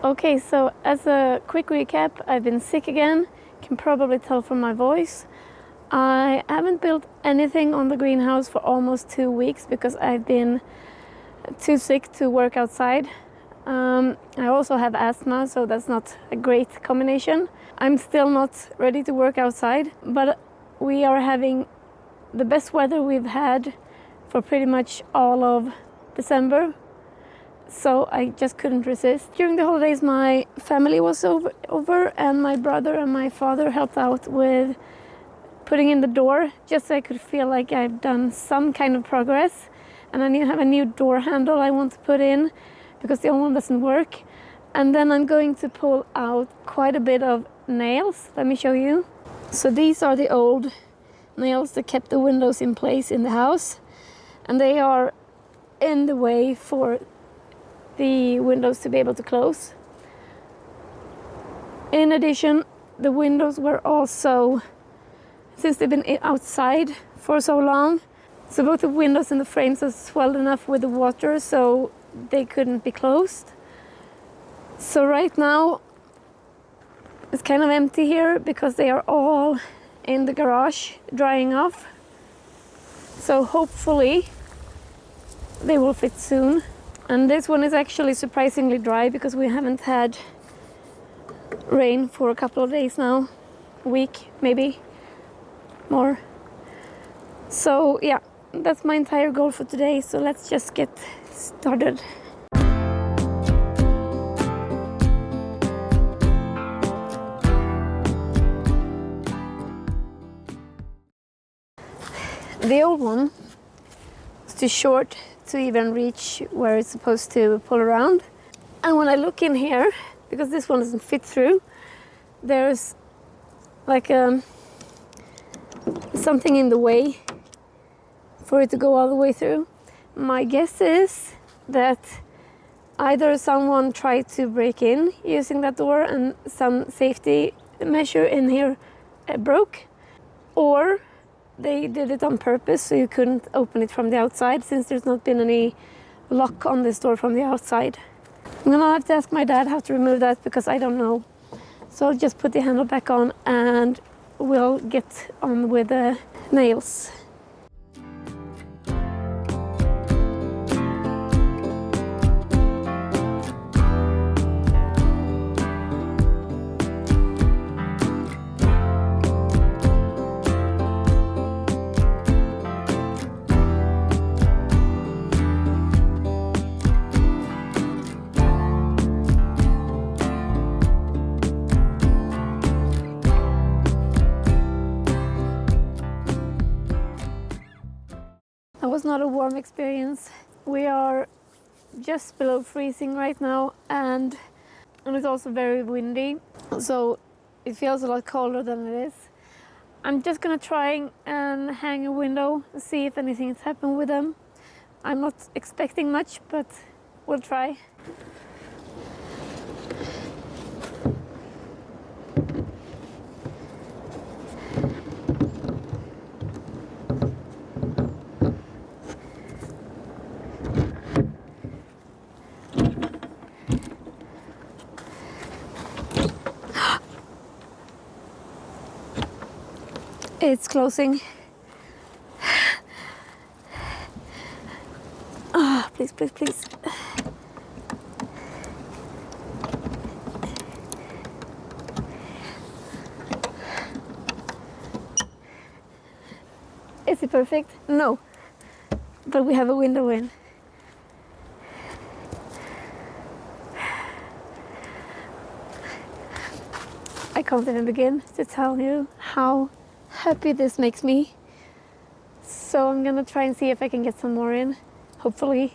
Okay, so as a quick recap, I've been sick again. You can probably tell from my voice. I haven't built anything on the greenhouse for almost 2 weeks because I've been too sick to work outside. I also have asthma, so that's not a great combination. I'm still not ready to work outside, but we are having the best weather we've had for pretty much all of December. So I just couldn't resist. During the holidays, my family was over and my brother and my father helped out with putting in the door, just so I could feel like I've done some kind of progress. And I have a new door handle I want to put in because the old one doesn't work. And then I'm going to pull out quite a bit of nails. Let me show you. So these are the old nails that kept the windows in place in the house. And they are in the way for the windows to be able to close. In addition, the windows were also, since they've been outside for so long, so both the windows and the frames are swelled enough with the water so they couldn't be closed. So right now it's kind of empty here because they are all in the garage drying off. So hopefully they will fit soon. And this one is actually surprisingly dry because we haven't had rain for a couple of days now, a week maybe more. So yeah, that's my entire goal for today. So let's just get started. The old one is too short to even reach where it's supposed to pull around. And when I look in here, because this one doesn't fit through, there's like something in the way for it to go all the way through. My guess is that either someone tried to break in using that door and some safety measure in here broke, or they did it on purpose so you couldn't open it from the outside, since there's not been any lock on this door from the outside. I'm gonna have to ask my dad how to remove that because I don't know. So I'll just put the handle back on and we'll get on with the nails. That was not a warm experience. We are just below freezing right now and it's also very windy, so it feels a lot colder than it is. I'm just gonna try and hang a window and see if anything's happened with them. I'm not expecting much, but we'll try. It's closing. Ah, please, please, please. Is it perfect? No. But we have a window in. I can't even begin to tell you how happy this makes me. So I'm gonna try and see if I can get some more in, hopefully.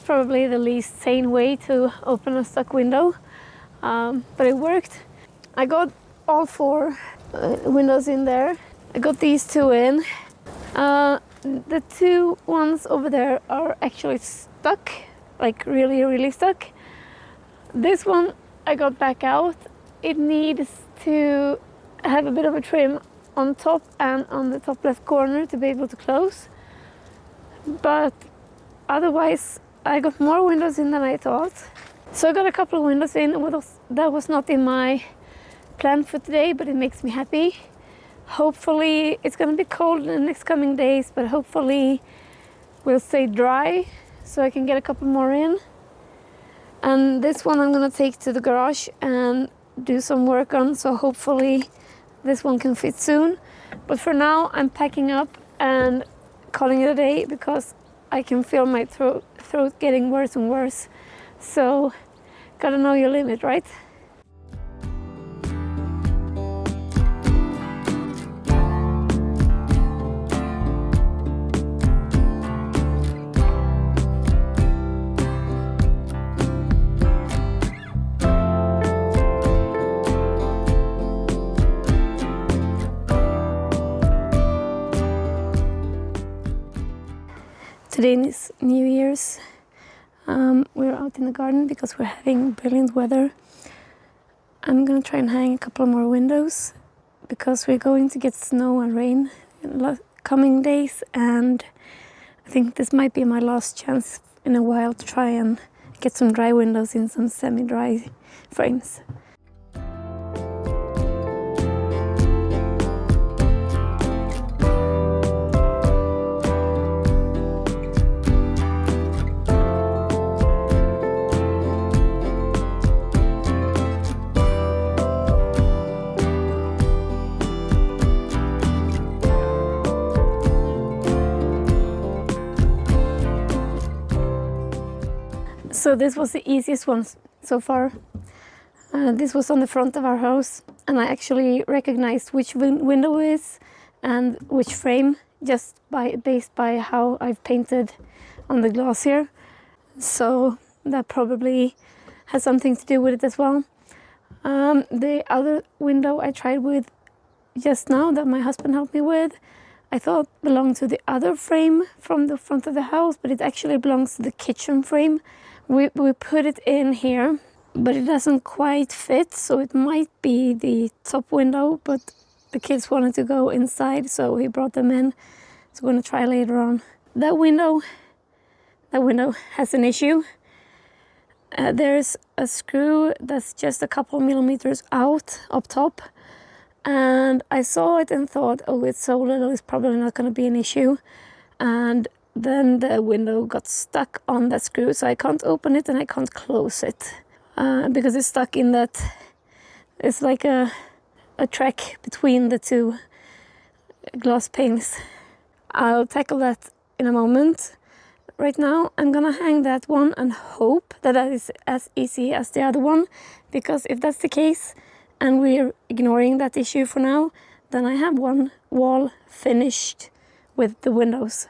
was probably the least sane way to open a stuck window, but it worked. I got all 4 windows in there. I got these 2 in. The 2 ones over there are actually stuck, like really stuck. This one I got back out. It needs to have a bit of a trim on top and on the top left corner to be able to close. But otherwise, I got more windows in than I thought. So I got a couple of windows in. That was not in my plan for today, but it makes me happy. Hopefully, it's going to be cold in the next coming days, but hopefully we'll stay dry so I can get a couple more in. And this one I'm going to take to the garage and do some work on, so hopefully this one can fit soon. But for now, I'm packing up and calling it a day because I can feel my throat getting worse and worse. So, gotta know your limit, right? Today is New Year's. We're out in the garden because we're having brilliant weather. I'm gonna try and hang a couple more windows because we're going to get snow and rain in the coming days, and I think this might be my last chance in a while to try and get some dry windows in some semi-dry frames. So this was the easiest one so far. This was on the front of our house, and I actually recognized which window is and which frame just based by how I've painted on the glass here. So that probably has something to do with it as well. The other window I tried with just now that my husband helped me with, I thought belonged to the other frame from the front of the house, but it actually belongs to the kitchen frame. We put it in here, but it doesn't quite fit, so it might be the top window, but the kids wanted to go inside, so he brought them in. So we're gonna try later on. That window has an issue. There's a screw that's just a couple millimeters out up top, and I saw it and thought, oh, it's so little, it's probably not gonna be an issue. And then the window got stuck on that screw, so I can't open it and I can't close it because it's stuck in that. It's like a track between the 2 glass panes. I'll tackle that in a moment. Right now I'm gonna hang that one and hope that is as easy as the other one, because if that's the case and we're ignoring that issue for now, then I have one wall finished with the windows.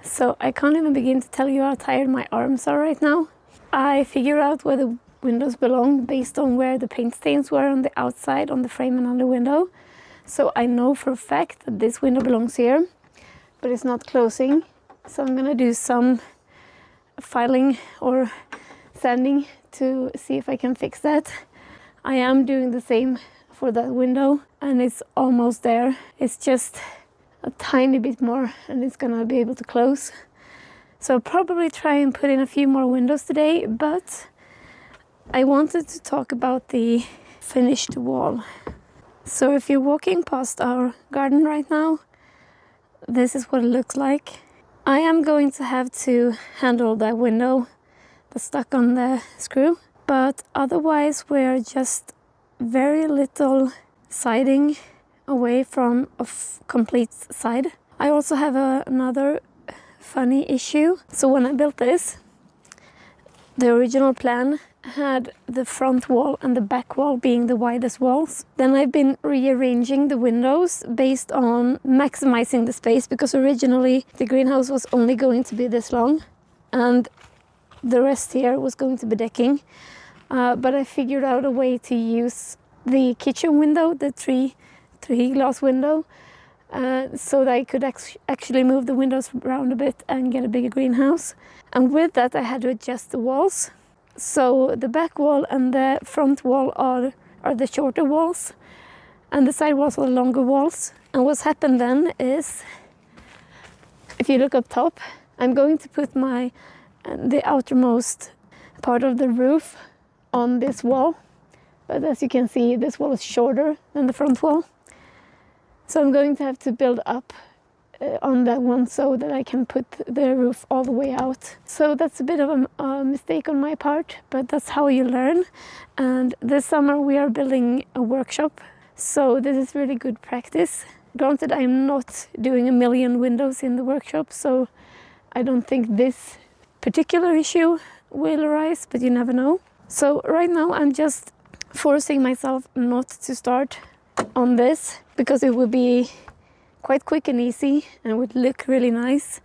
So I can't even begin to tell you how tired my arms are right now. I figured out where the windows belong based on where the paint stains were on the outside, on the frame and on the window. So I know for a fact that this window belongs here, but it's not closing. So I'm gonna do some filing or sanding to see if I can fix that. I am doing the same for that window, and it's almost there. It's just a tiny bit more and it's gonna be able to close. So I'll probably try and put in a few more windows today, but I wanted to talk about the finished wall. So if you're walking past our garden right now, this is what it looks like. I am going to have to handle that window that's stuck on the screw, but otherwise we're just very little siding away from a complete side. I also have another funny issue. So when I built this The original plan had the front wall and the back wall being the widest walls. Then I've been rearranging the windows based on maximizing the space, because originally the greenhouse was only going to be this long and the rest here was going to be decking. But I figured out a way to use the kitchen window, the three glass window, so that I could actually move the windows around a bit and get a bigger greenhouse. And with that I had to adjust the walls. So the back wall and the front wall are the shorter walls, and the side walls are the longer walls. And what's happened then is, if you look up top, I'm going to put the outermost part of the roof on this wall. But as you can see, this wall is shorter than the front wall. So I'm going to have to build up on that one so that I can put the roof all the way out. So that's a bit of a mistake on my part, but that's how you learn. And this summer we are building a workshop, so this is really good practice. Granted, I'm not doing a million windows in the workshop, so I don't think this particular issue will arise, but you never know. So right now I'm just forcing myself not to start on this, because it would be quite quick and easy and would look really nice.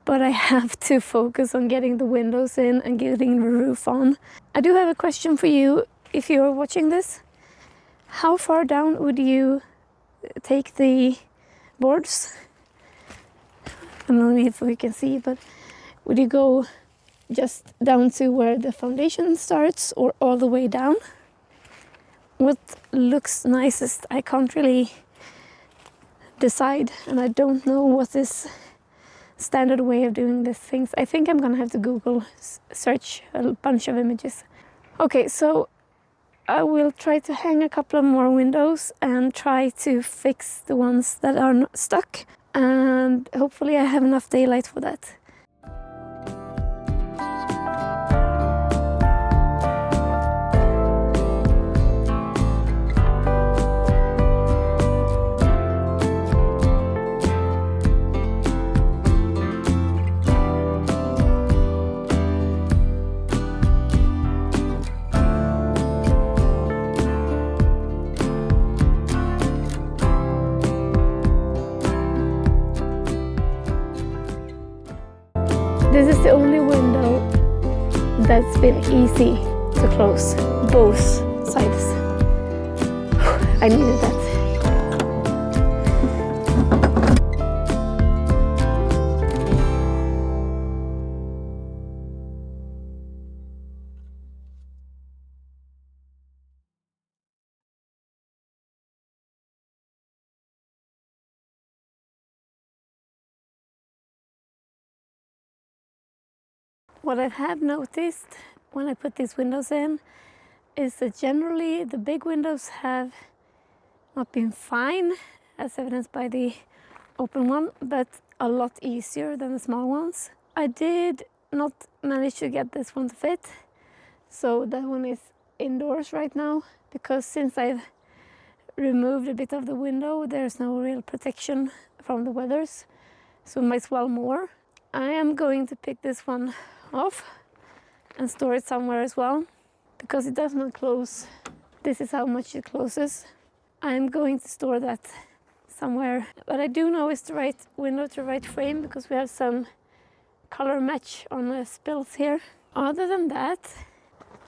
But I have to focus on getting the windows in and getting the roof on. I do have a question for you if you're watching this. How far down would you take the boards? I don't know if we can see, but would you go just down to where the foundation starts or all the way down? What looks nicest? I can't really decide, and I don't know what is standard way of doing these things. I think I'm gonna have to Google search a bunch of images. Okay, so I will try to hang a couple of more windows and try to fix the ones that are not stuck, and hopefully I have enough daylight for that. This is the only window that's been easy to close, both sides. I needed that. What I have noticed when I put these windows in is that generally the big windows have not been fine, as evidenced by the open one, but a lot easier than the small ones. I did not manage to get this one to fit, so that one is indoors right now, because since I've removed a bit of the window, there's no real protection from the weathers, so might as well more. I am going to pick this one off and store it somewhere as well, because it does not close. This is how much it closes. I'm going to store that somewhere, but I do know it's the right window to the right frame, because we have some color match on the spills here. Other than that,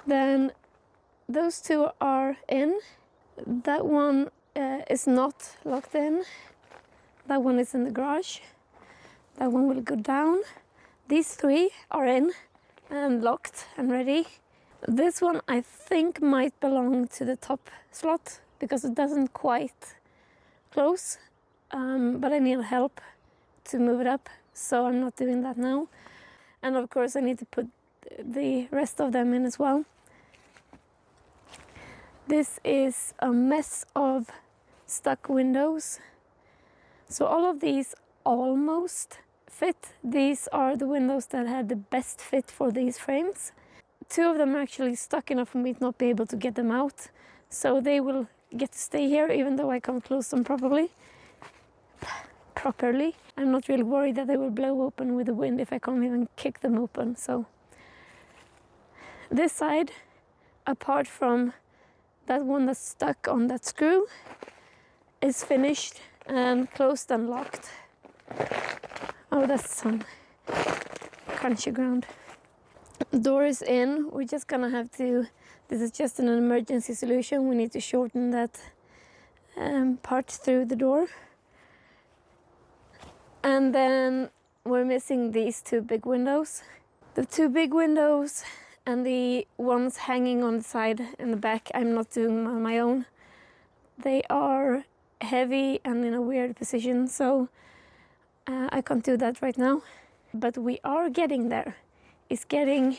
then those two are in. That one is not locked in. That one is in the garage. That one will go down. These three are in and locked and ready. This one I think might belong to the top slot, because it doesn't quite close, but I need help to move it up, so I'm not doing that now. And of course I need to put the rest of them in as well. This is a mess of stuck windows. So all of these almost fit. These are the windows that had the best fit for these frames. Two of them are actually stuck enough for me to not be able to get them out, so they will get to stay here even though I can't close them properly. I'm not really worried that they will blow open with the wind if I can't even kick them open. So This side, apart from that one that's stuck on that screw, is finished and closed and locked. Oh, that's some crunchy ground. Door is in. We're just gonna have to, this is just an emergency solution. We need to shorten that part through the door. And then we're missing these two big windows. The two big windows and the ones hanging on the side and the back, I'm not doing on my own. They are heavy and in a weird position, so I can't do that right now. But we are getting there. It's getting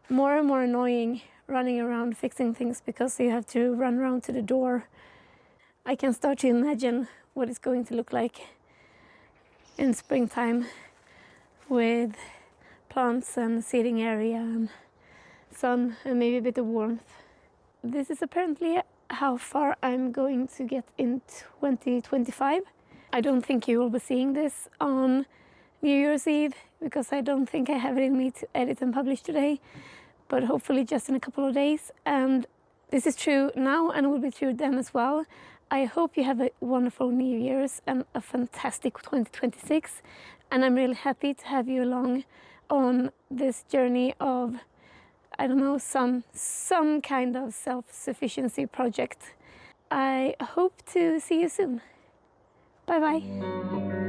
more and more annoying running around fixing things because you have to run around to the door. I can start to imagine what it's going to look like in springtime with plants and seating area and sun and maybe a bit of warmth. This is apparently how far I'm going to get in 2025. I don't think you will be seeing this on New Year's Eve because I don't think I have it in me to edit and publish today, but hopefully just in a couple of days. And this is true now and will be true then as well. I hope you have a wonderful New Year's and a fantastic 2026. And I'm really happy to have you along on this journey of, I don't know, some kind of self-sufficiency project. I hope to see you soon. Bye bye.